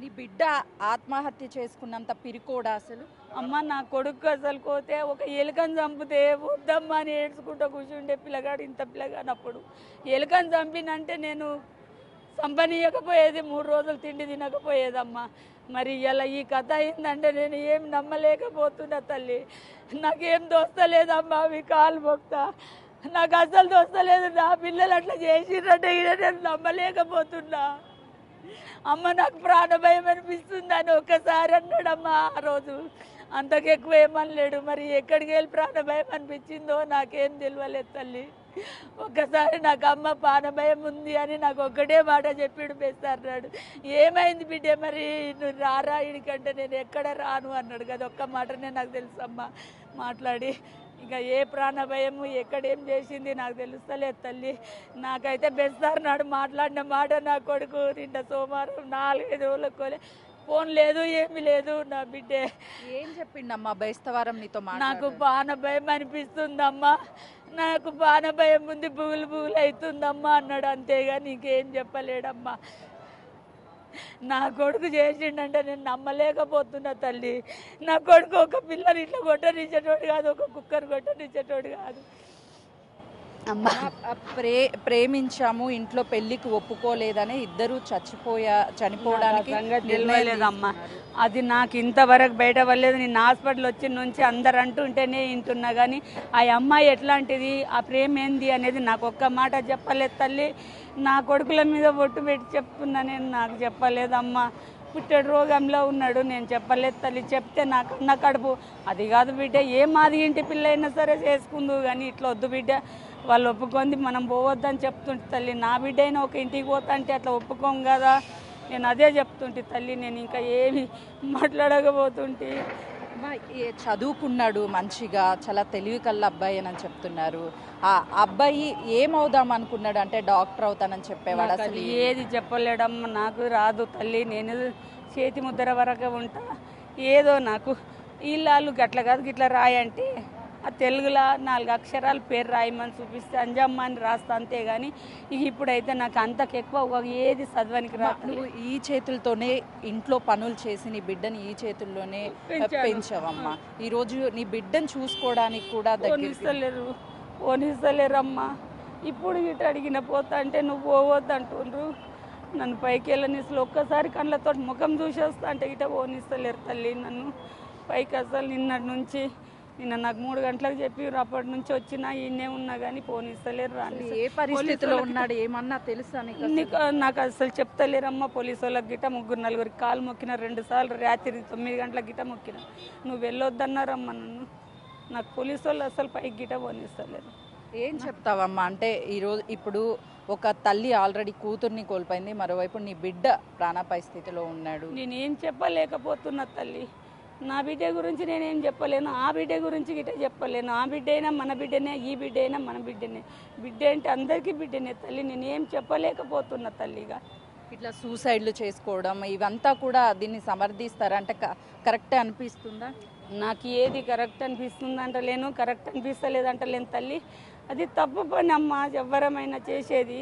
నీ బిడ్డ ఆత్మహత్య చేసుకున్నంత పిరికోడా అసలు? అమ్మ నా కొడుకు అసలు పోతే ఒక ఎలుకని చంపితే వద్దమ్మా అని ఏడ్చుకుంటూ కూర్చుండే పిల్లగాడు ఇంత పిల్లగానప్పుడు ఎలుకని చంపినంటే నేను సంపనీయకపోయేది 3 రోజులు తిండి తినకపోయేదమ్మా. మరి ఇలా ఈ కథ అయిందంటే నేను ఏం నమ్మలేకపోతున్నా తల్లి. నాకేం దోస్తలేదమ్మా, అవి కాలు మొక్తా, నాకు అసలు దోస్తలేదు. నా పిల్లలు అట్లా చేసిరంటే నేను నమ్మలేకపోతున్నా. అమ్మ నాకు ప్రాణభయం అనిపిస్తుంది అని ఒక్కసారి అన్నాడమ్మా ఆ రోజు. అంతకెక్కువ ఏమనలేడు. మరి ఎక్కడికి వెళ్ళి ప్రాణభయం అనిపించిందో నాకేం తెలియలేదు తల్లి. ఒక్కసారి నాకు అమ్మ ప్రాణభయం ఉంది అని నాకు ఒక్కటే మాట చెప్పాడు బెస్తాడు. ఏమైంది బిడ్డ మరి నువ్వు రారా ఇడికంటే నేను ఎక్కడ రాను అన్నాడు కదా. ఒక్క మాటనే నాకు తెలుసమ్మా మాట్లాడి. ఇంకా ఏ ప్రాణభయము ఎక్కడేం చేసింది నాకు తెలుస్తలేదు తల్లి. నాకైతే బెస్తారు నాడు మాట్లాడిన మాట నా కొడుకు నిన్న సోమవారం 4-5 రోజులకు ఫోన్ లేదు, ఏమి లేదు. నా బిడ్డే ఏం చెప్పిండమ్మా బేస్తవారం నీతో? నాకు ప్రాణభయం అనిపిస్తుందమ్మా, నాకు ప్రాణభయం ఉంది, బుగులు బుగులు అవుతుందమ్మా అన్నాడు. అంతేగా నీకేం చెప్పలేడమ్మా. నా కొడుకు చేసిండంటే నేను నమ్మలేకపోతున్నా తల్లి. నా కొడుకు ఒక పిల్లని ఇట్లా కొట్టనిచ్చేటోడు కాదు, ఒక కుక్కర్ కొట్టనిచ్చేటోడు కాదు. అమ్మ ప్రేమించాము, ఇంట్లో పెళ్లికి ఒప్పుకోలేదని ఇద్దరు చనిపోవడానికి తెలియలేదమ్మా. అది నాకు ఇంతవరకు బయట పడలేదు. నేను హాస్పిటల్ వచ్చిన నుంచి అందరు అంటుంటేనే వింటున్నా. కానీ ఆ అమ్మాయి ఎట్లాంటిది, ఆ ప్రేమ ఏంది అనేది నాకు ఒక్క మాట చెప్పలేదు తల్లి. నా కొడుకుల మీద ఒట్టు పెట్టి చెప్తున్నా, నేను నాకు చెప్పలేదమ్మా. పుట్టెడు రోగంలో ఉన్నాడు, నేను చెప్పలేదు తల్లి. చెప్తే నాకు అన్న కడుపు అది కాదు బిడ్డ, ఏ మాది ఇంటి పిల్ల అయినా సరే చేసుకుందు, కానీ ఇట్లా వద్దు బిడ్డ, వాళ్ళు ఒప్పుకుంది మనం పోవద్దని చెప్తుంటే తల్లి. నా బిడ్డ అయినా ఒక ఇంటికి పోతా అంటే అట్లా ఒప్పుకోం కదా, నేను అదే చెప్తుంటే తల్లి. నేను ఇంకా ఏమి మాట్లాడకపోతుంటే. చదువుకున్నాడు మంచిగా, చాలా తెలివి కల్ల అబ్బాయి అని చెప్తున్నారు. ఆ అబ్బాయి ఏమవుదాం అనుకున్నాడు? అంటే డాక్టర్ అవుతానని చెప్పేవాడు. అసలు ఏది చెప్పలేడమ్మా, నాకు రాదు తల్లి. నేను చేతి ముద్ర వరకు ఉంటా. ఏదో నాకు వీళ్ళు గట్ల కాదు గిట్ల రాయంటే ఆ తెలుగులో 4 అక్షరాలు పేరు రాయమని చూపిస్తే అంజమ్మ అని రాస్తా, అంతేగాని ఇప్పుడైతే నాకు అంతకెక్కువ ఏది చదవనికి రా. నువ్వు ఈ చేతులతోనే ఇంట్లో పనులు చేసి నీ బిడ్డని ఈ చేతుల్లోనే పెంచావమ్మా. ఈరోజు నీ బిడ్డను చూసుకోవడానికి కూడా పోనిస్తలేరమ్మా. ఇప్పుడు ఇటు అడిగిన పోతా అంటే నువ్వు పోవద్దు అంటుండ్రు. నన్ను పైకి వెళ్ళనిస్తలు. ఒక్కసారి కళ్ళతో ముఖం చూసి వస్తా అంటే ఇట పోనిస్తలేరు తల్లి నన్ను పైకి. అసలు నిన్నటి నుంచి నిన్న నాకు 3 గంటలకు చెప్పి అప్పటి నుంచి వచ్చినా ఈయనే ఉన్నా కానీ పోనిస్తలేరు. రాని ఏ పరిస్థితిలో ఉన్నాడు ఏమన్నా తెలుసా నాకు అసలు చెప్తలేరమ్మా. పోలీసు వాళ్ళకి గిట్ట 3-4 కాలు మొక్కిన, 2 సార్లు రాత్రి 9 గంటలకు గిట్ట మొక్కిన. నువ్వు వెళ్ళొద్దన్నారమ్మా నన్ను. నాకు పోలీసు వాళ్ళు అసలు పైకి గిట్ట పోనిస్తలేరు. ఏం చెప్తావమ్మా? అంటే ఇప్పుడు ఒక తల్లి ఆల్రెడీ కూతుర్ని కోల్పోయింది, మరోవైపు నీ బిడ్డ ప్రాణాపాయ స్థితిలో ఉన్నాడు. నేనేం చెప్పలేకపోతున్నా తల్లి. నా బిడ్డ గురించి నేనేం చెప్పలేను, ఆ బిడ్డ గురించి గిట్ట చెప్పలేను. ఆ బిడ్డ అయినా మన బిడ్డనే, ఈ బిడ్డ అయినా మన బిడ్డనే. బిడ్డ అంటే అందరికీ బిడ్డనే తల్లి. నేనేం చెప్పలేకపోతున్నా తల్లిగా. ఇట్లా సూసైడ్లు చేసుకోవడం ఇవంతా కూడా దీన్ని సమర్థిస్తారా? అంటే కరెక్టే అనిపిస్తుందా? నాకు ఏది కరెక్ట్ అనిపిస్తుంది అంటలేను, కరెక్ట్ అనిపిస్తలేదంటలేను తల్లి. అది తప్పు పని అమ్మ, ఎవ్వరమైనా చేసేది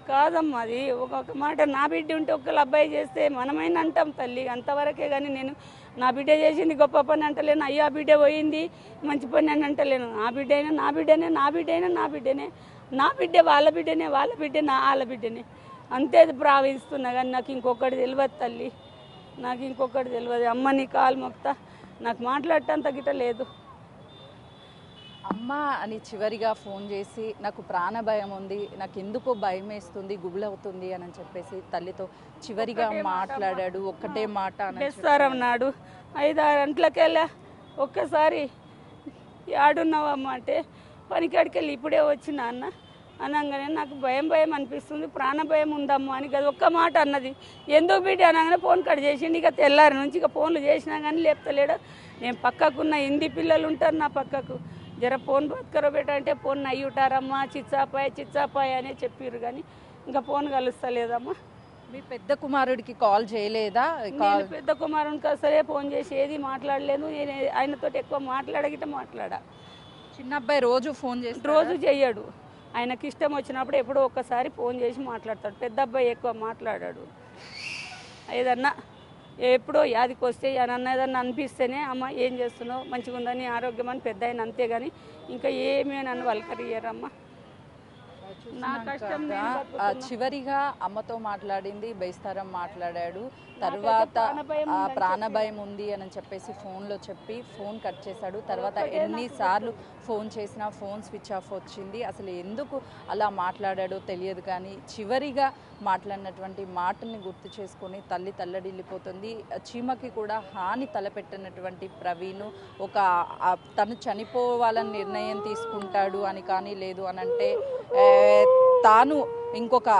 కాదమ్మా. అది ఒక్కొక్క మాట నా బిడ్డ ఉంటే ఒక్కళ్ళు అబ్బాయి చేస్తే మనమైనా అంటాం తల్లి, అంతవరకే. కానీ నేను నా బిడ్డ చేసింది గొప్ప పని అంటలేను, అయ్యో ఆ బిడ్డ పోయింది మంచి పని అని అంటలేను. నా బిడ్డ అయినా నా బిడ్డనే, నా బిడ్డ అయినా నా బిడ్డనే. నా బిడ్డ వాళ్ళ బిడ్డనే, వాళ్ళ బిడ్డ నా వాళ్ళ బిడ్డనే. అంతే భావిస్తున్నా. కానీ నాకు ఇంకొకటి తెలియదు తల్లి, నాకు ఇంకొకటి తెలియదు. అమ్మ నీ కాలు మొక్తా, నాకు మాట్లాడటంత గిట్ట లేదు. అమ్మ అని చివరిగా ఫోన్ చేసి నాకు ప్రాణ భయం ఉంది, నాకు ఎందుకో భయం వేస్తుంది, గుబులవుతుంది అని చెప్పేసి తల్లితో చివరిగా మాట్లాడాడు. ఒక్కటే మాట అన్నాడు. 5-6 గంటలకెళ్ళా ఒక్కసారి ఆడున్నావమ్మ అంటే పనికాడికి వెళ్ళి ఇప్పుడే వచ్చినా అన్న అనగానే నాకు భయం అనిపిస్తుంది, ప్రాణ భయం ఉందమ్మా అని కదా ఒక్క మాట అన్నది. ఎందుకు బిడ్డ అనగానే ఫోన్ కట్ చేసిండు. ఇక తెల్లారి నుంచి ఇక ఫోన్లు చేసినా కానీ లేపుతలేడు. నేను పక్కకున్న హిందీ పిల్లలు ఉంటారు నా పక్కకు, జర ఫోన్ బతుకరో బెట్ట అంటే ఫోన్ అయ్యుంటారమ్మా, చిచ్చాపాయ్ అనే చెప్పారు. కానీ ఇంకా ఫోన్ కలుస్తలేదమ్మా. మీ పెద్ద కుమారుడికి కాల్ చేయలేదా? పెద్ద కుమారునికి అసలే ఫోన్ చేసి ఏది మాట్లాడలేదు. నేను ఆయనతో ఎక్కువ మాట్లాడా. చిన్న అబ్బాయి రోజు ఫోన్ చేసి రోజు చెయ్యడు. ఆయనకి ఇష్టం వచ్చినప్పుడు ఎప్పుడో ఒక్కసారి ఫోన్ చేసి మాట్లాడతాడు. పెద్ద అబ్బాయి ఎక్కువ మాట్లాడాడు. ఏదన్నా ఎప్పుడో యాదికి వస్తే అని అన్నదని అనిపిస్తేనే అమ్మ ఏం చేస్తున్నావు మంచిగా ఉందని ఆరోగ్యం అని పెద్ద ఆయన అంతేగాని ఇంకా ఏమీ నన్ను వలకరియరమ్మ. నా కష్టం నేను బతుకుతున్నా. చివరిగా అమ్మతో మాట్లాడింది, బైస్తారం మాట్లాడాడు. తర్వాత ప్రాణభయం ఉంది అని చెప్పేసి ఫోన్లో చెప్పి ఫోన్ కట్ చేశాడు. తర్వాత ఎన్నిసార్లు ఫోన్ చేసినా ఫోన్ స్విచ్ ఆఫ్ వచ్చింది. అసలు ఎందుకు అలా మాట్లాడాడో తెలియదు, కానీ చివరిగా మాట్లాడినటువంటి మాటల్ని గుర్తు చేసుకొని తల్లి తల్లడిల్లిపోతుంది. చీమకి కూడా హాని తలపెట్టినటువంటి ప్రవీణ్ తను చనిపోవాలని నిర్ణయం తీసుకుంటాడు అని కానీ లేదు అనంటే తాను ఇంకొక